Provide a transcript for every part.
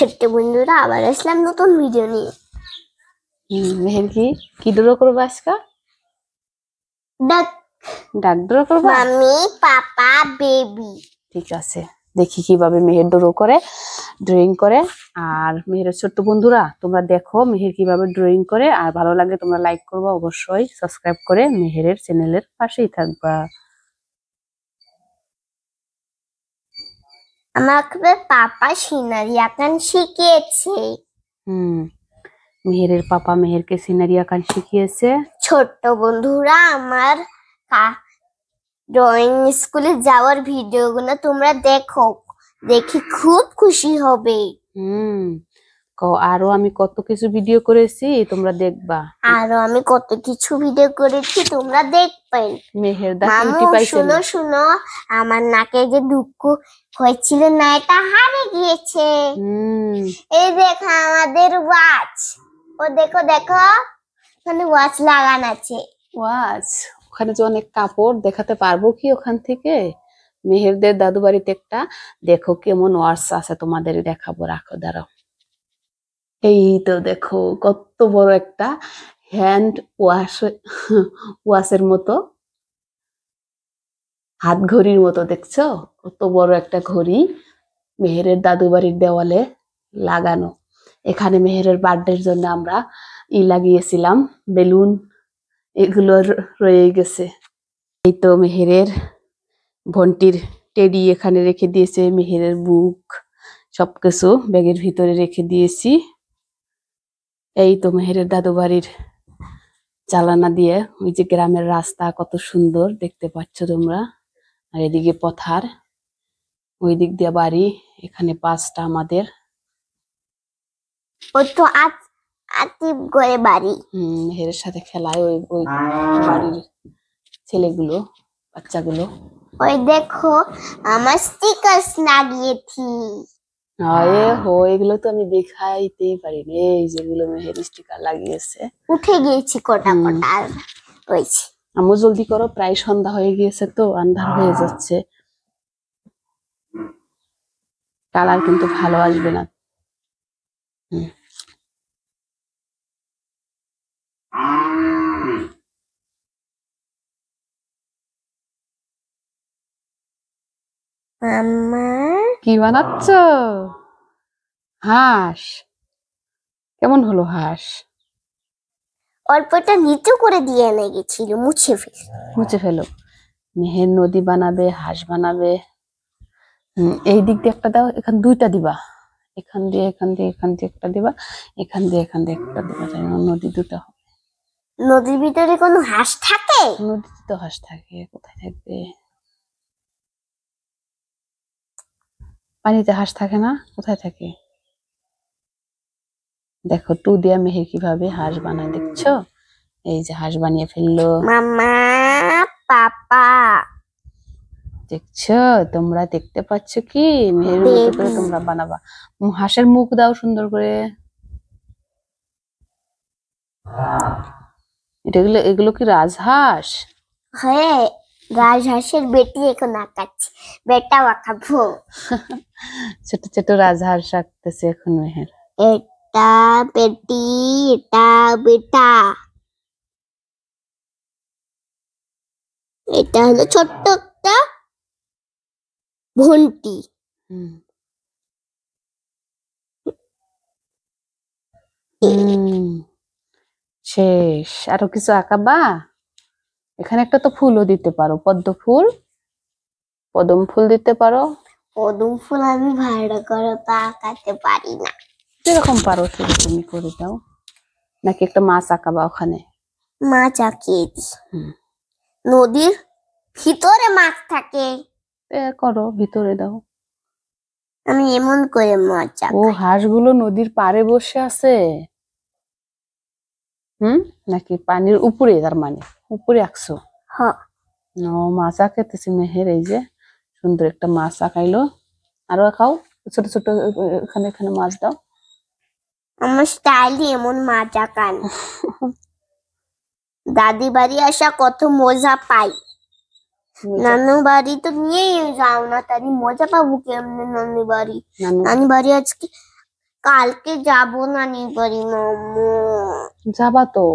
ছোট্ট বন্ধুরা আবার আসলাম নতুন ভিডিও নিয়ে। মেহের কি ড্র করবো আজকে? ডাক ডাক ড্র করবো। মামি পাপা বেবি। ঠিক আছে, দেখি কিভাবে মেহের ড্র করে, ড্রয়িং করে। আর মেহেরের ছোট্ট বন্ধুরা তোমরা দেখো মেহের কিভাবে ড্রয়িং করে, আর ভালো লাগলে তোমরা লাইক করবা, অবশ্যই সাবস্ক্রাইব করে মেহেরের চ্যানেলের পাশেই থাকবা। আমাকে পাপা সিনারি আঁকান শিখিয়েছে। মেহেরের পাপা মেহেরকে সিনারি আঁকান শিখিয়েছে। ছোট্ট বন্ধুরা আমার ড্রয়িং স্কুলে যাওয়ার ভিডিওগুলো তোমরা দেখো, দেখি খুব খুশি হবে। আরো আমি কত কিছু ভিডিও করেছি তোমরা দেখবা। আরো আমি কত কিছু ভিডিও করেছি তোমরা দেখবেন। মেহের মামু শুনো শুনো, আমার নাকে যে দুঃখ হয়েছিল না এটা হারিয়ে গিয়েছে। এই দেখো আমাদের ওয়াচ, ও দেখো দেখো ওখানে ওয়াচ লাগানো আছে। ওয়াচ ওখানে যে অনেক কাপড় দেখাতে পারবো কি ওখান থেকে? মেহেরদের দাদু বাড়িতে একটা দেখো কেমন ওয়াচ আছে, তোমাদের দেখাবো, রাখো দাঁড়াও। এই তো দেখো কত বড় একটা হ্যান্ড ওয়াশ, ওয়াশের মতো, হাত ঘড়ির মতো, দেখছো কত বড় একটা ঘড়ি মেহেরের দাদু বাড়ির দেওয়ালে লাগানো। এখানে মেহেরের বার্থডের জন্য আমরা লাগিয়েছিলাম বেলুন, এগুলো রয়ে গেছে। এই তো মেহেরের ভন্টির টেডি এখানে রেখে দিয়েছে, মেহেরের বুক সবকিছু ব্যাগের ভিতরে রেখে দিয়েছি। এই তো মেহেরের দাদু বাড়ির জানালা দিয়ে ওই যে গ্রামের রাস্তা কত সুন্দর দেখতে পাচ্ছ তোমরা। আর এদিকে পথার, ওই দিক দিয়ে বাড়ি, এখানে পাঁচটা আমাদের। ও তো আতিব করে বাড়ি। মেহেরের সাথে খেলায় ওই ওই বাড়ির ছেলেগুলো, বাচ্চাগুলো। ওই দেখো আমার স্টিকার্স লাগিয়েছি। এগুলো তো আমি দেখাইতেই পারিনি, এই যেগুলো মেহের স্টিকার লাগিয়েছে। উঠে গিয়েছি কটা কটা রয়েছে। আমু জলদি করো, প্রায় সন্ধ্যা হয়ে গিয়েছে তো, আন্ধার হয়ে যাচ্ছে, কালার কিন্তু ভালো আসবে না। মাম্মা কি বানাচ্ছ? হাঁস? কেমন হলো হাঁস? অল্পটা নিচু করে দিয়ে এনে গেছিল, মুছে ফেলো। মেহের নদী বানাবে, হাঁস বানাবে। এই দিক দিয়ে একটা দাও, এখান দুইটা দিবা, এখান দিয়ে এখান দিয়ে এখান দিয়ে একটা দিবা, এখান দিয়ে এখান দিয়ে একটা দিবা, তাই না? নদী দুটো হবে। নদীর ভিতরে কোনো হাঁস থাকে? নদীতে তো হাঁস থাকে, কোথায় থাকবে? পানিতে হাঁস থাকে না, কোথায় থাকে? দেখো টু দিয়া মেহের কিভাবে হাঁস বানায়, দেখছো? এই যে হাঁস বানিয়ে ফেললো। মাম্মা পাপা দেখছো, তোমরা দেখতে পাচ্ছ কি? মেহের মতো করে তোমরা বানাবা। হাঁসের মুখ দাও সুন্দর করে। এগুলো কি রাজহাঁস? হ্যাঁ, রাজহাঁসের বেটি এখন আঁকাচ্ছি, বেটা আঁকাবো। ছোট ছোট রাজহাঁস আঁকতেছে এখন মেহের। এটা বেটি, এটা বেটা, এটা হলো ছোট্ট একটা ঘন্টি। শেষ? আরো কিছু আঁকাবা? এখানে একটা তো ফুলও দিতে পারো, পদ্ম ফুল, পদম ফুল দিতে পারো। পদম ফুল আমি ভালো করে তা আঁকাতে পারি না। যেরকম পারো সেরকমই করে দাও। নাকি একটা মাছ আঁকাবা ওখানে? মাছ আঁকিয়ে দি। নদীর ভিতরে মাছ থাকে। করো, ভিতরে দাও। আমি এমন করে মাছ আঁকাই। ও, হাঁসগুলো নদীর পাড়ে বসে আছে। নাকি পানির উপরে? তার মানে উপরে আঁকছো? হ্যাঁ। মাছ আঁকাইতেছে মেহের, এই যে সুন্দর একটা মাছ আঁকাইলো। আরো আঁকাও, ছোট ছোট এখানে এখানে মাছ দাও। আমার স্টাইলই এমন মাছ আঁকান। দাদি বাড়ি আসা কত মজা পাই। নানু বাড়ি তো নিয়ে যাও না, তাই মজা পাবো কেমনে? নানি বাড়ি আজকে কালকে যাব নানি বাড়ি মাম্মু। যাবা তো?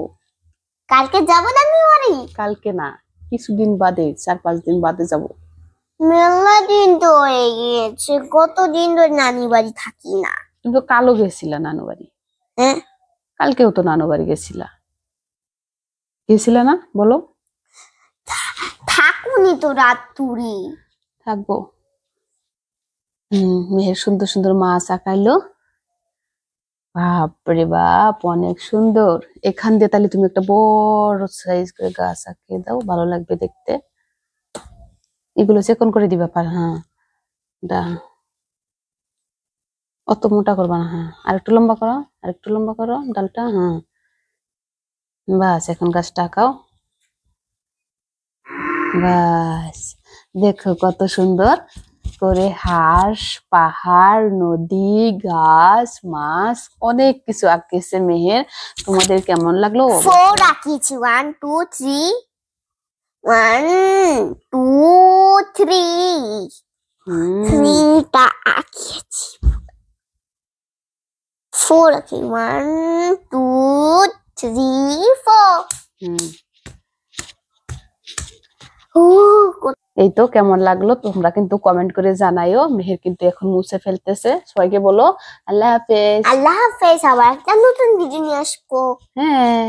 কালকে যাব নানি বাড়ি। কালকে না, কিছুদিন বাদে, 4-5 দিন বাদে যাব। মেলা দিন তো হয়ে গিয়েছে, কতদিন ধরে নানি বাড়ি থাকি না। কিন্তু কালও গেছিলা নানু বাড়ি। হ্যাঁ, কালকেও তো নানু বাড়ি গেছিলা না বলো? থাকুনি তো রাত তুরি। থাকবো। মেহের সুন্দর সুন্দর মাছ আঁকাইলো, বাপরে বাপ অনেক সুন্দর। এখান দিয়ে তাহলে তুমি একটা বড় সাইজ করে গাছ আঁকিয়ে দাও, ভালো লাগবে দেখতে। এগুলো চেকন করে দিবা পার। হ্যাঁ, অত মোটা করবা না। হ্যাঁ, আরেকটু লম্বা করো, আরেকটু লম্বা করো ডালটা। হ্যাঁ, বাস এখন গাছটা আঁকাও। বাস, দেখো কত সুন্দর করে হাঁস, পাহাড়, নদী, গাছ, মাছ, অনেক কিছু আঁকিয়েছে মেহের। তোমাদের কেমন লাগলো? 4 আঁকিয়েছি, 1 2 3, 1 2 3, 3টা আঁকিয়েছি। 4 আঁকি, 1 2 3 4। এই তো, কেমন লাগলো তোমরা কিন্তু কমেন্ট করে জানাইও। মেহের কিন্তু এখন মুছে ফেলতেছে। সবাইকে বলো আল্লাহ হাফেজ। আল্লাহ হাফেজ, আবার একটা নতুন ভিডিও নিয়ে আসবো। হ্যাঁ।